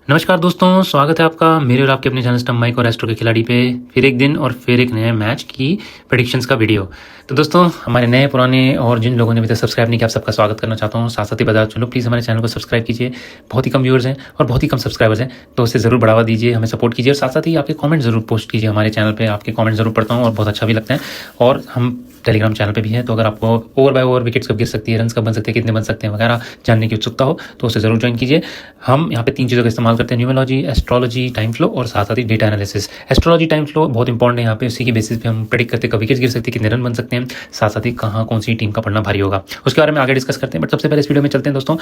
नमस्कार दोस्तों, स्वागत है आपका मेरे और आपके अपने चैनल स्टम्प माइक और एस्ट्रो के खिलाड़ी पे फिर एक दिन और फिर एक नए मैच की प्रेडिक्शंस का वीडियो। तो दोस्तों, हमारे नए पुराने और जिन लोगों ने अभी तक सब्सक्राइब नहीं किया, आप सबका स्वागत करना चाहता हूँ। साथ साथ ही बता चलो, प्लीज़ हमारे चैनल को सब्सक्राइब कीजिए। बहुत ही कम व्यूअर्स हैं और बहुत ही कम सब्सक्राइबर्स हैं, तो उससे ज़रूर बढ़ावा दीजिए, हमें सपोर्ट कीजिए। और साथ साथ ही आपके कॉमेंट ज़रूर पोस्ट कीजिए हमारे चैनल पर। आपके कॉमेंट ज़रूर पढ़ता हूँ और बहुत अच्छा भी लगता है। और हम टेलीग्राम चैनल पे भी है, तो अगर आपको ओवर बाय ओवर विकेट्स कब गिर सकती है, रन्स कब बन सकते हैं, कितने बन सकते हैं वगैरह जानने की उत्सुकता हो तो उसे ज़रूर ज्वाइन कीजिए। हम यहाँ पे 3 चीज़ों का इस्तेमाल करते हैं: न्यूमरोलॉजी, एस्ट्रोलॉजी, टाइम फ्लो और साथ साथ ही data analysis. Astrology, time flow बहुत इंपॉर्टेंट है यहाँ पे। उसी की बेसिस पे हम प्रेडिक्ट करते हैं कब विकेट्स गिर सकती है, कितने रन बन सकते हैं, साथ साथ ही कहाँ कौन सी टीम का पड़ना भारी होगा, उसके बारे में आगे डिस्कस करते हैं। बट सबसे पहले इस वीडियो में चलते हैं दोस्तों,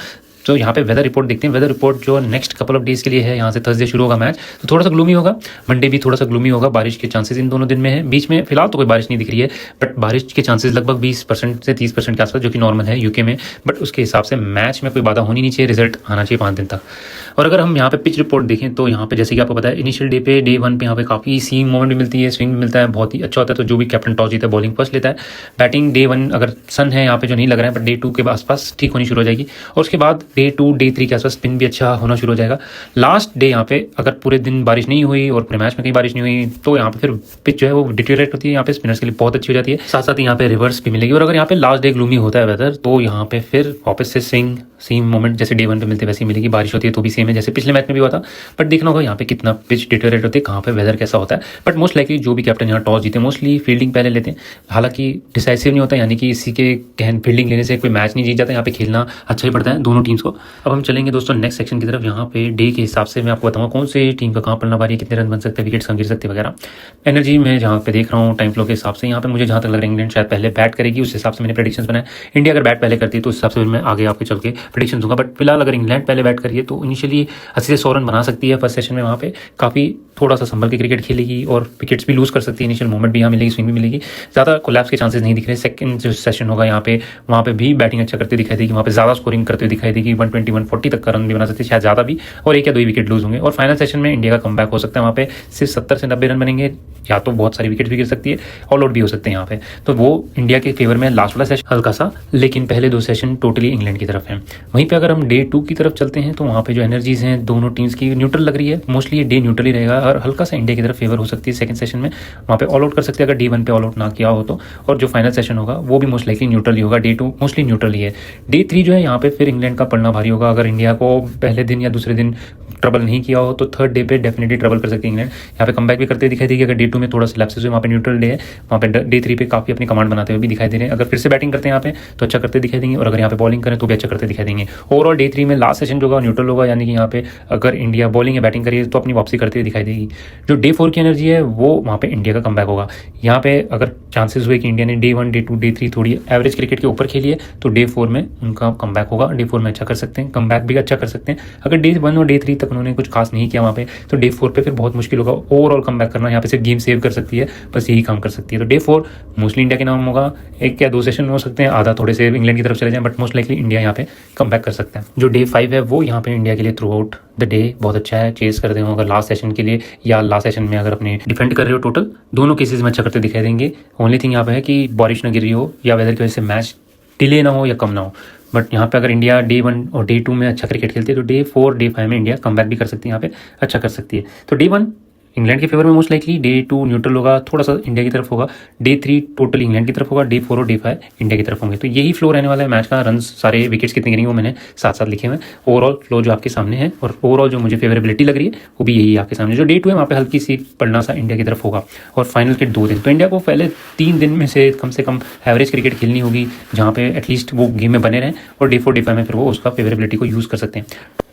तो यहाँ पे वेदर रिपोर्ट देखते हैं। वेदर रिपोर्ट जो नेक्स्ट कपल ऑफ डेज के लिए है, यहाँ से थर्सडे शुरू होगा मैच, तो थोड़ा सा ग्लूमी होगा। मंडे भी थोड़ा सा ग्लूमी होगा, बारिश के चांसेस इन दोनों दिन में है। बीच में फिलहाल तो कोई बारिश नहीं दिख रही है, बट बारिश के चांसेस लगभग 20% से 30% के आसपास, जो कि नॉर्मल है यूके में। बट उसके हिसाब से मैच में कोई बाधा होनी नहीं चाहिए, रिजल्ट आना चाहिए 5 दिन तक। और अगर हम यहाँ पे पिच रिपोर्ट देखें तो यहाँ पे जैसे कि आपको पता है, इनिशियल डे 1 पे यहाँ पे काफ़ी सीम मोमेंट भी मिलती है, स्विंग भी मिलता है, बहुत ही अच्छा होता है। तो जो भी कैप्टन टॉस जीता है बॉलिंग फर्स्ट लेता है। बैटिंग डे 1 अगर सन है यहाँ पे जो नहीं लग रहा है, बट डे 2 के आसपास ठीक होनी शुरू हो जाएगी। और उसके बाद डे 2 डे 3 के आसपास स्पिन भी अच्छा होना शुरू हो जाएगा। लास्ट डे यहाँ पे अगर पूरे दिन बारिश नहीं हुई और पूरे मैच में कहीं बारिश नहीं हुई तो यहाँ पे फिर पिच जो है वो डिटेरियोरेट होती है, यहाँ पे स्पिनर्स के लिए बहुत अच्छी हो जाती है। साथ साथ यहाँ पे रिवर्स भी मिलेगी। और अगर यहाँ पे लास्ट डे ग्लूमी होता है वेदर, तो यहाँ पे फिर वापस से स्विंग सेम मोमेंट जैसे डे 1 पे मिलते वैसे ही मिलेगी। बारिश होती है तो भी सेम है जैसे पिछले मैच में भी हुआ था। बट देखना होगा यहाँ पे कितना पिच डिटेरियोरेट होती है, कहाँ पे वेदर कैसा होता है। बट मोस्ट लाइकली जो भी कैप्टन यहाँ टॉस जीते मोस्टली फील्डिंग पहले लेते हैं। हालांकि डिसाइसिव नहीं होता, यानी कि इसी के कहन फील्डिंग लेने से कोई मैच नहीं जीत जाता। यहाँ पे खेलना अच्छा ही पड़ता है दोनों टीम्स को। अब हम चलेंगे दोस्तों नेक्स्ट सेक्शन की तरफ। यहाँ पे डे के हिसाब से मैं आपको बताऊंगा कौन से टीम का कहाँ पड़ना भारी है, कितने रन बन सकते हैं, विकेट्स कहाँ गिर सकते हैं वगैरह। एनर्जी में जहाँ पे देख रहा हूँ टाइम फ्लो के हिसाब से, यहाँ पे मुझे जहाँ तक लग रहा है इंग्लैंड शायद पहले बैट करेगी, उस हिसाब से मैंने प्रेडिक्शंस बनाए। इंडिया अगर बैट पहले करती है तो उस हिसाब से मैं आगे आपके चल के प्रेडिक्शन दूंगा। बट फिलहाल अगर इंग्लैंड पहले बैट करिए तो इनिशियली 80 से 100 रन बना सकती है फर्स्ट सेशन में। वहाँ पे काफ़ी थोड़ा सा संभल के क्रिकेट खेलेगी और विकेट्स भी लूज कर सकती है। इनिशियल मूवमेंट भी यहाँ मिलेगी, स्विंग भी मिलेगी, ज़्यादा कोलैप्स के चांसेस नहीं दिख रहे। सेकंड जो सेशन होगा यहाँ पे, वहाँ पे भी बैटिंग अच्छा करते दिखाई देगी, वहाँ पे ज़्यादा स्कोरिंग करते हुए दिखाई देगी। 120 140 तक का रन भी बना सकती है, शायद ज़्यादा भी, और 1 या 2 विकेट लूज होंगे। और फाइनल सेशन में इंडिया का कमबैक हो सकता है। वहाँ पे सिर्फ 70 से 90 रन बनेंगे, या तो बहुत सारी विकेट भी गिर सकती है, ऑल आउट भी हो सकते हैं यहाँ पे। तो वो इंडिया के फेवर में लास्ट वाला सेशन हल्का सा, लेकिन पहले 2 सेशन टोटली इंग्लैंड की तरफ है। वहीं पे अगर हम डे 2 की तरफ चलते हैं तो वहाँ पे जो एनर्जीज हैं दोनों टीम्स की न्यूट्रल लग रही है। मोस्टली ये डे न्यूट्रल ही रहेगा और हल्का सा इंडिया की तरफ फेवर हो सकती है सेकंड सेशन में। वहाँ पे ऑल आउट कर सकते हैं अगर डे 1 पे ऑल आउट ना किया हो तो। और जो फाइनल सेशन होगा वो भी मोस्ट लाइकली न्यूट्रल ही होगा। डे 2 मोस्टली न्यूट्रल ही है। डे 3 जो है यहाँ पे फिर इंग्लैंड का पड़ना भारी होगा। अगर इंडिया को पहले दिन या दूसरे दिन ट्रबल नहीं किया हो तो थर्ड डे पे डेफिनेटली ट्रबल कर सकती है इंग्लैंड। यहाँ पे कमबैक भी करते दिखाई देगी। अगर डे 2 में थोड़ा सा लैप्सेस हुए, वहाँ पे न्यूट्रल डे है, वहाँ पे डे 3 पे काफ़ी अपनी कमांड बनाते हुए भी दिखाई दे रहे हैं। अगर फिर से बैटिंग करते हैं यहाँ पे तो अच्छा करते दिखाई देंगे, और अगर यहाँ पे बॉलिंग करें तो भी अच्छा करते दिखाई देंगे। ओवरऑल डे 3 में लास्ट सेशन जो होगा न्यूट्रल होगा, यानी कि यहाँ पे अगर इंडिया बॉलिंग या बैटिंग करिए तो अपनी वापसी करते हुए दिखाई देगी। जो डे 4 की एनर्जी है वो वहाँ पे इंडिया का कमबैक होगा। यहाँ पे अगर चांसेस हुए कि इंडिया ने डे 1 डे 2 डे 3 थोड़ी एवरेज क्रिकेट के ऊपर खेली है तो डे 4 में उनका कमबैक होगा। डे 4 में अच्छा कर सकते हैं, कमबैक भी अच्छा कर सकते हैं। अगर डे 1 और डे 3 तक उन्होंने कुछ खास नहीं किया वहाँ पे तो डे 4 पे फिर बहुत मुश्किल होगा ओवरऑल कमबैक करना। यहाँ पे सिर्फ गेम सेव कर सकती है, बस यही काम कर सकती है। तो डे 4 मोस्टली इंडिया के नाम होगा। 1 या 2 सेशन हो सकते हैं, आधा थोड़े से इंग्लैंड की तरफ चले जाएं, बट मोस्ट लाइकली इंडिया यहाँ पे कमबैक कर सकता है। जो डे 5 है वो यहाँ पे इंडिया के लिए थ्रू आउट द डे बहुत अच्छा है। चेस करते हो अगर लास्ट सेशन के लिए, या लास्ट सेशन में अगर अपने डिफेंड कर रहे हो, टोटल दोनों केसेस में अच्छा करते दिखाई देंगे। ओनली थिंग यहाँ पे है कि बारिश ना गिर रही हो या वेदर की वजह से मैच डिले ना हो या कम ना हो। बट यहाँ पे अगर इंडिया डे 1 और डे 2 में अच्छा क्रिकेट खेलती है तो डे 4 डे 5 में इंडिया कमबैक भी कर सकती है, यहाँ पे अच्छा कर सकती है। तो डे 1 इंग्लैंड के फेवर में मोस्ट लाइकली, डे 2 न्यूट्रल होगा, थोड़ा सा इंडिया की तरफ होगा, डे 3 टोटल इंग्लैंड की तरफ होगा, डे 4 और डे 5 इंडिया की तरफ होंगे। तो यही फ्लो रहने वाला है मैच का। रन सारे विकेट्स कितने गिरेंगे वो मैंने साथ साथ लिखे हुए हैं। ओवरऑल फ्लो जो आपके सामने है और ओवरऑल जो मुझे फेवरेबिलिटी लग रही है वो भी यही आपके सामने। जो डे 2 है वहाँ पे हल्की सी पड़ना सा इंडिया की तरफ होगा। और फाइनल के 2 दिन तो इंडिया को पहले 3 दिन में से कम एवरेज क्रिकेट खेलनी होगी, जहाँ पे एटलीस्ट वो गेम में बने रहें, और डे 4 डे 5 में फिर वो उसका फेवरेबिलिटी को यूज़ कर सकते हैं।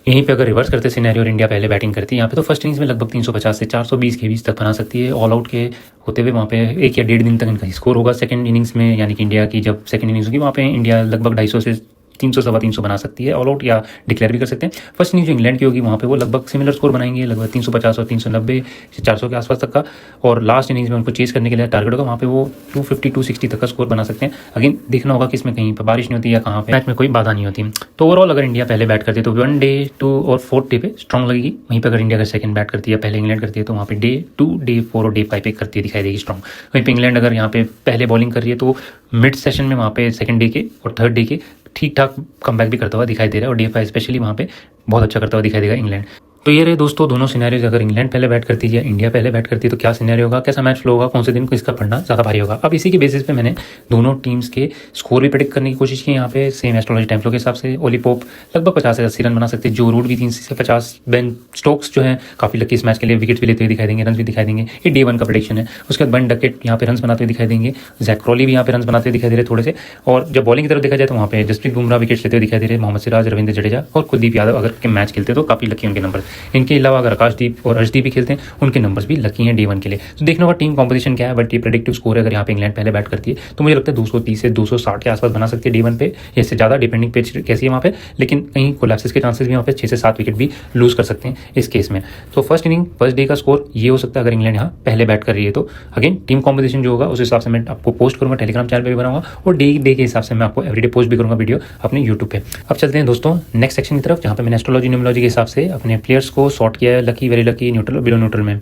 यहीं पे अगर रिवर्स करते सिनेरियो और इंडिया पहले बैटिंग करती है यहाँ पे तो फर्स्ट इनिंग्स में लगभग 350 से 420 के बीच तक बना सकती है। ऑल आउट के होते हुए वहाँ पे 1 या 1.5 दिन तक इनका स्कोर होगा सेकंड इनिंग्स में, यानी कि इंडिया की जब सेकंड इनिंग्स होगी वहाँ पे इंडिया लगभग 250 से 300 सवा 300 बना सकती है ऑल आउट, या डिक्लेयर भी कर सकते हैं। फर्स्ट इनिंग जो इंग्लैंड की होगी वहाँ पे वो लगभग सिमिलर स्कोर बनाएंगे, लगभग 350 और 390 से 400 के आसपास तक का। और लास्ट इनिंग्स में उनको चेस करने के लिए टारगेट होगा, वहाँ पे वो 250 260 तक का स्कोर बना सकते हैं। अगेन देखना होगा कि इसमें कहीं पर बारिश नहीं होती या कहाँ पे मैच में कोई बाधा नहीं होती। तो ओवरऑल अगर इंडिया पहले बैट करती है तो 1 डे 2 और 4th डे पे स्ट्रॉन्ग लगेगी। वहीं पर अगर इंडिया अगर सेकंड बैट करती है, पहले इंग्लैंड करती है, तो वहाँ पे डे 2 डे 4 और डे 5 पे करती है दिखाई देगी स्ट्रॉन्ग। वहीं पे इंग्लैंड अगर यहाँ पे पहले बॉलिंग कर रही है तो मिड सेशन में वहाँ पे सेकंड डे के और थर्ड डे के ठीक ठाक कमबैक भी करता हुआ दिखाई दे रहा है। और डे 5 स्पेशली वहाँ पे बहुत अच्छा करता हुआ दिखाई देगा इंग्लैंड। तो ये रहे दोस्तों दोनों सिनेरियोज। अगर इंग्लैंड पहले बैट करती है या इंडिया पहले बैट करती है तो क्या सिनेरियो होगा, कैसा मैच फ्लो होगा, कौन से दिन को इसका पढ़ना ज़्यादा भारी होगा। अब इसी के बेसिस पे मैंने दोनों टीम्स के स्कोर भी प्रेडिक्ट करने की कोशिश की। यहाँ पे सेम एस्ट्रोलॉजी टाइम फ्लो के हिसाब से ओली पोप लगभग 50 से 80 रन बना सकते हैं, जो रूट भी 3 से 50, बेन स्टोक्स जो है काफ़ी लकी इस मैच के लिए, विकेट्स भी लेते हुए दिखाई देंगे, रन भी दिखाई देंगे। ये डे 1 का प्रेडिक्शन है। उसके बाद बन डकेट यहाँ पे रन बनाते हुए दिखाई देंगे, जैक क्रॉली भी यहाँ पे रन बनाते हुए दिखाई दे रहे थोड़े से। और जब बॉलिंग की तरफ देखा जाए तो वहाँ पे जसप्रीत बुमराह विकेट्स लेते हुए दिखाई दे रहे, मोहम्मद सिराज, रविंद्र जडेजा और कुलदीप यादव अगर मैच खेलते तो काफ़ी लकी उनके नंबर। इनके अलावा अगर आकाशदीप और अर्शदीप भी खेलते हैं उनके नंबर्स भी लकी हैं डे 1 के लिए। तो देखना होगा टीम कॉम्पोजिशन क्या है, बट ये प्रेडिक्टिव स्कोर है। अगर यहाँ पे इंग्लैंड पहले बैट करती है तो मुझे लगता है 230 से 260 के आसपास बना सकती है डे 1 पे, या इससे ज़्यादा डिपेंडिंग पिच कैसी है वहाँ पे। लेकिन कहीं कोलैप्सिस के चांसेस भी वहाँ पे 6 से 7 विकेट भी लूज कर सकते हैं इस केस में। तो फर्स्ट इनिंग फर्स्ट डे का स्कोर ये हो सकता है अगर इंग्लैंड यहाँ पहले बैट कर रही है तो। अगेन टीम कॉम्पोजिशन जो होगा उस हिसाब से मैं आपको पोस्ट करूँगा, टेलीग्राम चैनल पर भी बनाऊंगा, और डे के हिसाब से मैं आपको एवरीडे पोस्ट भी करूँगा वीडियो अपने यूट्यूब पे। अब चलते हैं दोस्तों नेक्स्ट सेक्शन की तरफ, जहाँ पे मैंने एस्ट्रोलॉजी न्यूमरोलॉजी के हिसाब से अपने प्लेयर्स को सॉर्ट किया है लकी, वेरी लकी, न्यूट्रल और बिलो न्यूट्रल में।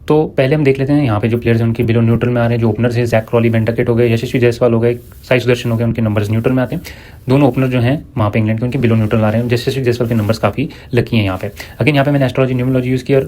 तो पहले हम देख लेते हैं यहाँ पे जो प्लेयर्स हैं उनके बिलो न्यूट्रल में आ रहे हैं। जो ओपनर्स है जैक क्रॉली, बेन डकेट हो गए, यशस्वी जायसवाल हो गए, साई सुदर्शन हो गए, उनके नंबर्स न्यूट्रल में आते हैं। दोनों ओपनर जो हैं वहाँ पे इंग्लैंड के उनके बिलो न्यूट्रल आ रहे हैं। यशस्वी जायसवाल के नंबर्स काफ़ी लकी हैं यहाँ पे। अगेन यहाँ पे मैंने एस्ट्रोलॉजी न्यूमरोलॉजी यूज़ किया, और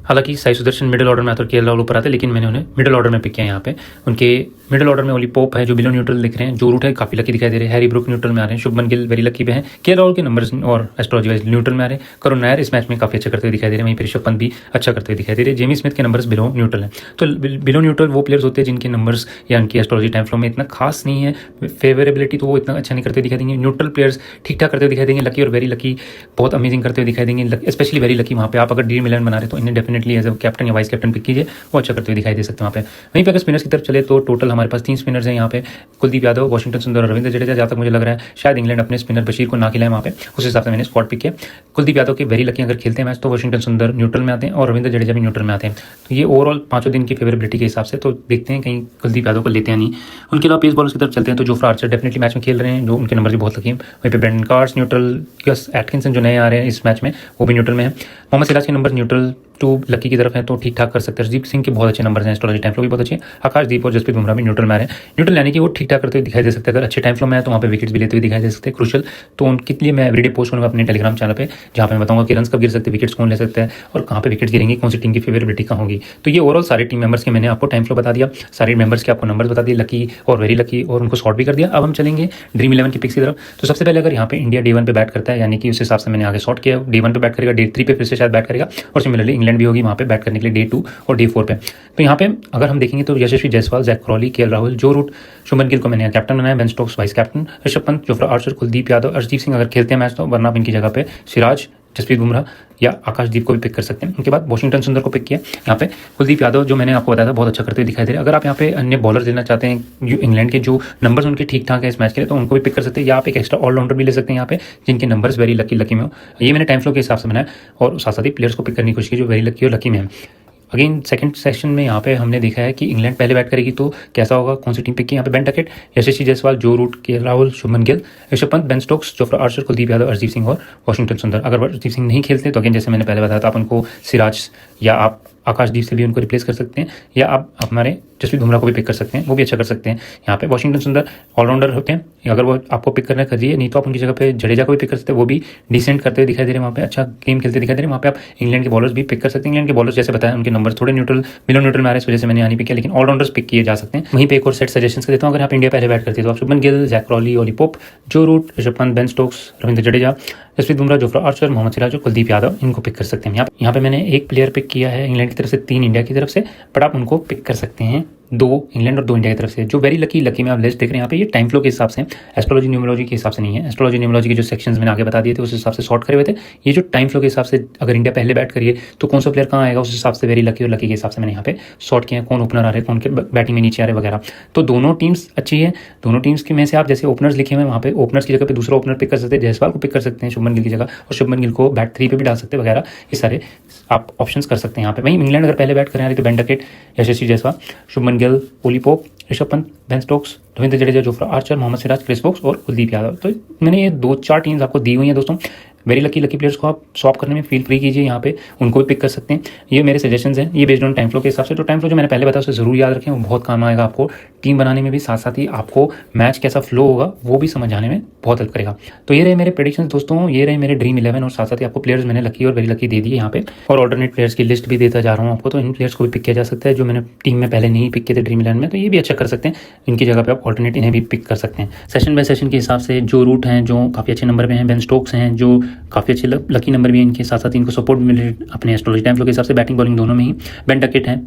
हालांकि साई सुदर्शन मिडिल ऑर्डर में आते और केएल राहुल ऊपर आते, लेकिन मैंने उन्हें मिडिल ऑर्डर में पिक किया यहाँ पे। उनके मिडिल ऑर्डर में ओली पोप है जो बिलो न्यूट्रल दिख रहे हैं, जो रूट है काफ़ी लकी दिखाई दे रहे हैं। हैरी ब्रुक न्यूट्रल में आ रहे हैं, शुभमन गिल वेरी लकी पे हैं, केएल राहुल के नंबर्स और एस्ट्रोलॉजी वाइज न्यूट्रल में आ रहे हैं। करुण नायर इस मैच में काफ़ी अच्छा करते हुए दिखाई दे रहे हैं, वहीं पर ऋषभ पंत भी अच्छा करते हुए दिखाई दे रहे हैं। जेमी स्मिथ के नंबर्स बिलो न्यूट्रल हैं। तो बिलो न्यूट्रल वो प्लेयर्स होते हैं जिनके नंबर्स या उनकी एस्ट्रोलॉजी टाइम फ्लो में इतना खास नहीं है, फेवरेबिलिटी तो वो इतना अच्छा नहीं करते दिखाई देंगे। न्यूट्रल प्लेयर्स ठीक ठाक करते हुए दिखाई देंगे, लकी और वेरी लकी बहुत अमेजिंग करते हुए दिखाई देंगे, स्पेशली वेरी लकी। वहाँ पे आप अगर ड्रीम 11 बना रहे तो इन्हें डेफिनेटली एज अ कैप्टन या वाइस कैप्टन पिक कीजिए, वो अच्छा करते हुए दिखाई दे सकते हैं वहाँ पे। वहीं पे अगर स्पिनर्स की तरफ चले तो टोटल हमारे पास 3 स्पिनर्स हैं यहाँ पे, कुलदीप यादव, वाशिंगटन सुंदर और रविंद्र जडेजा। जहाँ तक मुझे लग रहा है शायद इंग्लैंड अपने स्पिनर बशीर को ना खिलाए वहाँ पे, उस हिसाब से मैंने स्क्वाड पिक किया। कुलदीप यादव के वेरी लकी अगर खेलते हैं मैच तो वाशिंगटन सुंदर न्यूट्रल में आते हैं और रविंद्र जडेजा भी न्यूट्रल में आते हैं। तो ये ओवरऑल 5 दिन की फेवरेबिलिटी के हिसाब से तो देखते हैं कहीं कुलदीप यादव को लेते हैं नहीं। उनके अलावा पेस बॉलर्स की तरफ चलते हैं तो जोफ्रा आर्चर डेफिनेटली मैच में खेल रहे हैं, जो उनके नंबर भी बहुत लकी हैं। वहीं पे Brendon Carse neutral, Gus Atkinson जो नए आ रहे हैं इस मैच में वो भी न्यूट्रल में है। मोहम्मद सिराज के नंबर न्यूट्रल टू लकी की तरफ है तो ठीक ठाक कर सकते हैं। हरदीप सिंह के बहुत अच्छे नंबर हैं, एस्ट्रोलॉजी टाइम फ्लो भी बहुत अच्छे हैं। आकाशदीप और जसप्रीत बुमराह भी न्यूट्रल में आ रहे हैं। न्यूट्रल यानी कि वो ठीक ठाक करते हुए दिखाई दे सकते हैं। अगर अच्छे टाइम फ्लो में है तो वहाँ पे विकेट्स भी लेते हुए दिखाई दे सकते हैं, क्रूशल। तो उनके लिए मैं एवरीडे पोस्ट करूँगा अपने टेलीग्राम चैनल पे, जहाँ पे मैं बताऊंगा कि रन कब गिर सकते हैं, विकेट्स कौन ले सकते हैं और कहाँ पे विकेट्स गिरेंगे, कौन सी टीम की फेवरेबिलिटी कहाँ होगी। तो ये ओवरऑल सारे टीम मेंबर्स के मैंने आपको टाइम फ्लो बता दिया, सारे मेंबर्स के आपको नंबर बता दिए, लकी और वेरी लकी, और उनको शॉर्ट भी कर दिया। अब हम चलेंगे ड्रीम 11 की पिक्स की तरफ। तो सबसे पहले अगर यहाँ पे इंडिया डे 1 पे बैट करता है, यानी कि उस हिसाब से मैंने आगे शॉर्ट किया, डे 1 पे बैट करेगा, डे 3 पे फिर से शायद बैट करेगा, और सिमिलरली इंग्लैंड भी होगी वहाँ पे बैट करने के लिए डे 2 और डे 4 पे। तो यहाँ पे अगर हम देखेंगे तो Yashasvi Jaiswal, Zak Crawley, KL Rahul, Joe Root, Shubman Gill को मैंने कैप्टन बनाया, Ben Stokes vice captain, Rishabh Pant, Jofra Archer, Kuldeep Yadav, Arshdeep Singh अगर खेलते हैं मैच तो, वरना इनकी जगह पे सिराज, जसप्रीत बुमराह या आकाशदीप को भी पिक कर सकते हैं। उनके बाद वाशिंगटन सुंदर को पिक किया। यहाँ पे कुलदीप यादव जो मैंने आपको बताया था बहुत अच्छा करते हुए दिखाई दे रहे हैं। अगर आप यहाँ पे अन्य बॉलर लेना चाहते हैं जो इंग्लैंड के जो नंबर्स उनके ठीक ठाक है इस मैच के लिए, तो उनको भी पिक कर सकते हैं, या आप एक एक्स्ट्रा ऑलराउंडर भी ले सकते हैं यहाँ पे जिनके नंबर्स वेरी लकी में हो। ये मैंने टाइम फ्लो के हिसाब से बनाया और साथ साथ ही प्लेयर्स को पिक करने की कोशिश की जो वेरी लकी और लकी में है। अगेन सेकंड सेशन में यहाँ पे हमने देखा है कि इंग्लैंड पहले बैट करेगी तो कैसा होगा, कौन सी टीम पिक की। यहाँ पे Ben Duckett, Yashasvi Jaiswal, Joe Root, KL Rahul, Shubman Gill, Rishabh Pant, Ben Stokes, Jofra Archer, Kuldeep Yadav, Arshdeep Singh और वाशिंगटन सुंदर। अगर अर्शदीप सिंह नहीं खेलते तो अगेन जैसे मैंने पहले बताया था, आप उनको सिराज या आप आकाशदीप से भी उनको रिप्लेस कर सकते हैं, या आप हमारे जसप्रीत बुमराह को भी पिक कर सकते हैं, वो भी अच्छा कर सकते हैं। यहाँ पे वाशिंगटन सुंदर ऑलराउंडर होते हैं, अगर वो आपको पिक करना करिए, नहीं तो आप उनकी जगह पे जडेजा को भी पिक कर सकते हैं, वो भी डिसेंट करते हुए दिखाई दे रहे हैं, वहाँ पे अच्छा गेम खेलते दिखाई दे रहे हैं। वहाँ पे आप इंग्लैंड के बॉलर्स भी पिक कर सकते हैं। इंग्लैंड के बॉलर्स जैसे बताया उनके नंबर थोड़े न्यूट्रल बिलो न्यूट्रल में आ रहे हैं, इस वजह से मैंने यहाँ नहीं पिक किया, लेकिन ऑलराउंडर्स पिक किए जा सकते हैं। वहीं पे एक और सेट सजेशन कर देता हूँ, अगर आप इंडिया पहले बैट करते हैं तो आप Shubman Gill, Zak Crawley, Ollie Pope, Joe Root, Rishabh Pant, Ben Stokes, Ravindra Jadeja, Jasprit Bumrah, Jofra Archer, Mohammed Siraj और कुलदीप यादव, इनको पिक कर सकते हैं। यहाँ पे मैंने एक प्लेयर पिक किया है इंग्लैंड की तरफ से, 3 इंडिया की तरफ से, बट आप उनको पिक कर सकते हैं 2 इंग्लैंड और 2 इंडिया की तरफ से। जो वेरी लकी में आप लिस्ट देख रहे हैं यहाँ पे, ये टाइम फ्लो के हिसाब से, एस्ट्रोलॉजी न्यूमरोलॉजी के हिसाब से नहीं है। एस्ट्रोलॉजी न्यूमरोलॉजी के जो सेक्शंस मैंने आगे बता दिए थे उस हिसाब से शॉर्ट करे हुए थे। ये जो टाइम फ्लो के हिसाब से अगर इंडिया पहले बैट करिए तो कौन सा प्लेयर कहाँ आएगा, उस हिसाब से वेरी लकी और लकी के हिसाब से मैंने यहाँ पे शॉर्ट किया है, कौन ओपनर आ रहे हैं, कौन के बैटिंग में नीचे आ रहे हैं वगैरह। तो दोनों टीम्स अच्छी है, दोनों टीम्स के में से आप जैसे ओपनर्स लिखे हुए हैं वहाँ पे ओपनर्स की जगह पे दूसरा ओपनर पिक कर सकते हैं, जायसवाल को पिक कर सकते हैं शुभमन गिल की जगह, और शुभमन गिल को बैट 3 पे भी डाल सकते हैं वगैरह। ये सारे आप ऑप्शंस कर सकते हैं यहाँ पे। वहीं इंग्लैंड अगर पहले बैट करें तो Ben Duckett, Yashasvi Jaiswal, Shubman Gill, Ollie Pope, Rishabh Pant, Ben Stokes, Ravindra Jadeja, Jofra Archer, Mohammed Siraj, Chris Woakes और कुलदीप यादव। तो मैंने ये 2-4 टीम्स आपको दी हुई हैं दोस्तों। वेरी लकी प्लेयर्स को आप स्वैप करने में फील फ्री कीजिए, यहाँ पे उनको भी पिक कर सकते हैं। ये मेरे सजेशंस हैं, ये बेस्ड ऑन टाइम फ्लो के हिसाब से। तो टाइम फ्लो जो मैंने पहले बताया उसे ज़रूर याद रखें, वो बहुत काम आएगा आपको टीम बनाने में भी, साथ साथ ही आपको मैच कैसा फ्लो होगा वो भी समझ आने में बहुत हेल्प करेगा। तो ये रहे मेरे प्रेडिक्शंस दोस्तों, ये रहे मेरे ड्रीम 11 और साथ साथ ही आपको प्लेयर्स मैंने लकी और वेरी लकी दे दिए यहाँ पे, और ऑल्टरनेट प्लेयर्स की लिस्ट भी देता जा रहा हूँ आपको। तो इन प्लेयर्स को भी पिक किया जा सकता है जो मैंने टीम में पहले नहीं पिक किए थे ड्रीम 11 में, तो ये भी अच्छा कर सकते हैं। इनकी जगह पे आप ऑल्टरनेट इन्हें भी पिक कर सकते हैं। सेशन बाय सेशन के हिसाब से जो रूट हैं जो काफ़ी अच्छे नंबर पे हैं, बेन स्टोक्स हैं जो काफ़ी अच्छे लकी नंबर भी हैं इनके, साथ साथ इनको सपोर्ट भी मिल रही है अपने एस्ट्रोलॉजी टाइम फ्लो के हिसाब से, बैटिंग बॉलिंग दोनों में ही। बेन डकेट है,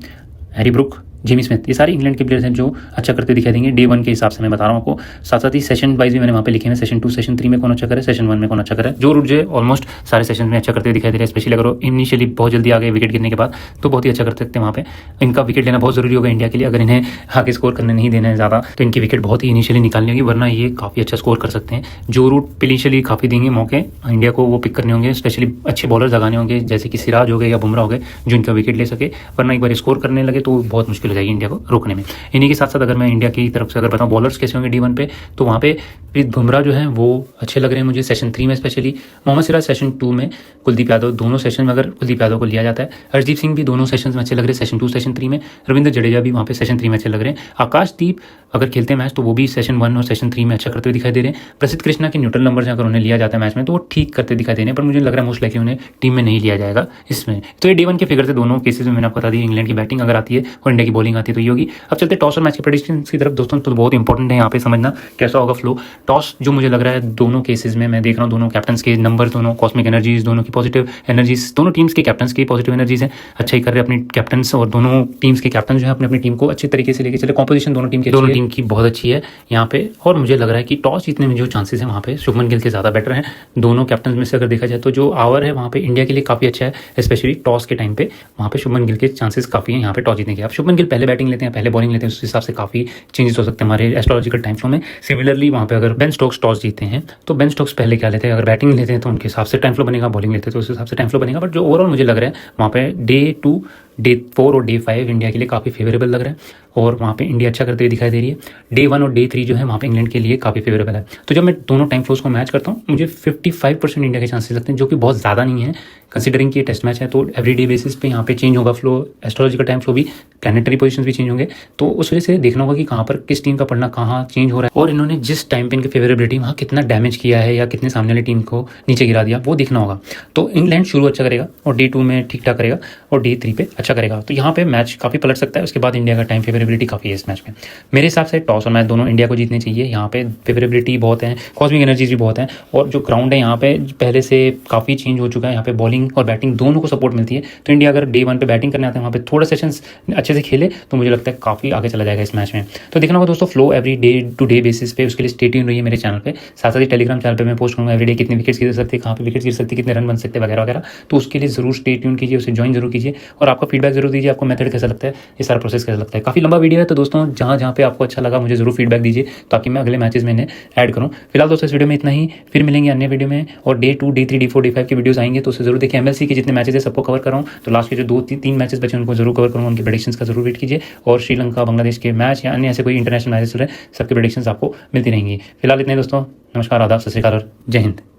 हैरी ब्रुक, जिमी स्मिथ, ये सारे इंग्लैंड के प्लेयर्स हैं जो अच्छा करते दिखाई देंगे डे 1 के हिसाब से मैं बता रहा हूँ आपको। साथ साथ ही सेशन वाइज भी मैंने वहाँ पे लिखे हैं, सेशन 2 सेशन 3 में कौन अच्छा करे, सेशन 1 में कौन अच्छा करे। जो रूट जो ऑलमोस्ट सारे सेशन में अच्छा करते दिखाई दे रहे हैं, स्पेशली अगर इनिशियली बहुत जल्दी आ गए विकेट गिरने के बाद तो बहुत ही अच्छा कर सकते हैं वहाँ पे। इनका विकेट लेना बहुत जरूरी होगा इंडिया के लिए, अगर इन्हें आगे स्कोर करने नहीं देना है ज़्यादा तो इनकी विकेट बहुत ही इनिशियली निकालनी होगी, वरना ये काफ़ी अच्छा स्कोर कर सकते हैं। जो रूट इनिशियली काफ़ी देंगे मौके इंडिया को, वो पिक करने होंगे, स्पेशली अच्छे बॉलर लगाने होंगे जैसे कि सिराज हो गए या बुमराह हो गए जो इनका विकेट ले सके, वरना एक बार स्कोर करने लगे तो बहुत मुश्किल हो जाएगी इंडिया को रोकने में। इन्हीं के साथ साथ अगर मैं इंडिया की तरफ से अगर बताऊं बॉलर्स कैसे होंगे D1 पे, तो वहाँ पे बुमराह जो है वो अच्छे लग रहे हैं मुझे सेशन 3 में, स्पेशली मोहम्मद सिराज सेशन 2 में, कुलदीप यादव दोनों सेशन में अगर कुलदीप यादव को लिया जाता है, हरदीप सिंह भी दोनों सेशन में अच्छे लग रहे हैं सेशन 2 सेशन 3 में, रविंद्र जडेजा भी वहाँ पे सेशन 3 में अच्छे लग रहे हैं, आकाशदीप अगर खेलते हैं मैच तो वो भी सेशन 1 और सेशन 3 में अच्छा करते हुए दिखाई दे रहे हैं। प्रसिद्ध कृष्णा के न्यूट्रल नंबर से अगर उन्हें लिया जाता है मैच में तो वो ठीक करते दिखाई दे रहे हैं, पर मुझे लग रहा है मोस्ट लाइकली उन्हें टीम में नहीं लिया जाएगा इसमें। तो ये D1 के फिगर से दोनों केसेस में मैंने आपको बता दी, इंग्लैंड की बैटिंग अगर आती है और इंडिया की बॉलिंग आती है तो ये होगी। अब चलते टॉस और मैच की प्रेडिक्शन की तरफ दोस्तों, तो बहुत इंपॉर्टेंट है यहाँ पे समझना कैसा होगा फ्लो। टॉस जो मुझे लग रहा है दोनों केसेस में मैं देख रहा हूँ, दोनों कैप्टन्स के नंबर, दोनों कॉस्मिक एनर्जीज, दोनों की पॉजिटिव एनर्जीज, दोनों टीम्स के कैप्टन्स की पॉजिटिव एनर्जीज हैं, अच्छा ही कर रहे हैं अपनी कैप्टन्स, और दोनों टीम्स के कैप्टन जो है अपनी टीम को अच्छे तरीके से लेके चले। कॉम्पोजिशन दोनों टीम की बहुत अच्छी है यहाँ पे, और मुझे लग रहा है कि टॉस जीतने में जो चांसेस हैं वहाँ पे शुभमन गिल के ज़्यादा बेटर हैं दोनों कैप्टन में से। अगर देखा जाए तो जो आवर है वहाँ पे इंडिया के लिए काफ़ी अच्छा है, स्पेशली टॉस के टाइम पे वहाँ पे शुभमन गिल के चांसेस काफ़ी हैं यहाँ पे टॉस जीतने के। अब शुभमन गिल पहले बैटिंग लेते हैं पहले बॉलिंग लेते हैं, उस हिसाब से काफ़ी चेंजेस हो सकते हैं हमारे एस्ट्रोलॉजिकल टाइम फ्लो में। सिमिलरली वहाँ पे अगर बेन स्टोक्स टॉस जीते हैं तो बेन स्टोक्स पहले क्या लेते हैं, अगर बैटिंग लेते हैं तो उनके हिसाब से टाइम फ्लो बनेगा, बॉलिंग लेते हैं तो उस हिसाब से टाइम फ्लो बनेगा। बट जो ओवरऑल मुझे लग रहा है वहाँ पे डे 2 डे 4 और डे 5 इंडिया के लिए काफ़ी फेवरेबल लग रहा है, और वहाँ पे इंडिया अच्छा करते हुए दिखाई दे रही है। डे 1 और डे 3 जो है वहाँ पे इंग्लैंड के लिए काफ़ी फेवरेबल है। तो जब मैं दोनों टाइम फ्लोज को मैच करता हूँ मुझे 55% इंडिया के चांसेस लगते हैं, जो कि बहुत ज़्यादा नहीं है कंसिडरिंग कि टेस्ट मैच है, तो एवरीडे बेसिस पे यहाँ पे चेंज होगा फ्लो, एस्ट्रोलॉजिकल टाइम फ्लो भी, प्लैनेटरी पोजीशंस भी चेंज होंगे, तो उस वजह से देखना होगा कि कहाँ पर किस टीम का पढ़ना कहाँ चेंज हो रहा है, और इन्होंने जिस टाइम पे इनकी फेवरेबिलिटी वहाँ कितना डैमेज किया है या कितने सामने वाली टीम को नीचे गिरा दिया वो देखना होगा। तो इंग्लैंड शुरू अच्छा करेगा और डे 2 में ठीक ठाक करेगा और डे 3 पे अच्छा करेगा, तो यहाँ पे मैच काफ़ी पलट सकता है। उसके बाद इंडिया का टाइम फेवरेबिलिटी काफ़ी है इस मैच में। मेरे हिसाब से टॉस और मैच दोनों इंडिया को जीतने चाहिए, यहाँ पे फेवरेबिलिटी बहुत है, कॉस्मिक एनर्जीज भी बहुत है, और जो ग्राउंड है यहाँ पे पहले से काफ़ी चेंज हो चुका है, यहाँ पे बॉलिंग और बैटिंग दोनों को सपोर्ट मिलती है। तो इंडिया अगर डे 1 पे बैटिंग करने आते हैं वहाँ पे थोड़ा सेशंस अच्छे से खेले तो मुझे लगता है काफ़ी आगे चला जाएगा इस मैच में। तो देखना होगा दोस्तों flow every day to day basis पे, उसके लिए स्टे ट्यून रहिए मेरे चैनल पे, साथ साथ ही टेलीग्राम चैनल पे मैं पोस्ट करूँगा एवरीडे कितने विकेट्स गिर सकते हैं, कहाँ पे विकेट्स गिर सकते हैं, कितने रन बन सकते हैं वगैरह वगैरह। तो उसके लिए जरूर स्टे ट्यून कीजिए, उसे ज्वाइन जरूर कीजिए और आपका फीडबैक जरूर दीजिए, आपको मेथड कैसा लगता है, ये सारा प्रोसेस कैसा लगता है। काफ़ी लंबा वीडियो है तो दोस्तों जहाँ पे आपको अच्छा लगा मुझे जरूर फीडबैक दीजिए ताकि मैं अगले मैचेस में इन्हें ऐड करूँ। फिलहाल दोस्तों इस वीडियो में इतना ही, फिर मिलेंगे अन्य वीडियो में, और डे 2 डे 3 डे 4 डे 5 की वीडियोस आएंगे तो उसे जरूर देखिए। MLC के जितने मैचेस है सबको कवर कर रहा हूँ, तो लास्ट के जो 2-3 मैचेस बचे उनको जरूर कवर करूँगा, उनके प्रेडिक्शंस का जरूर वेट कीजिए, और श्रीलंका बांग्लादेश के मैच या अन्य ऐसे कोई इंटरनेशनल मैचेस चल रहे हैं सबके प्रेडिक्शंस आपको मिलती रहेंगी। फिलहाल इतने दोस्तों, नमस्कार, आदाब, सत श्री अकाल और जय हिंद।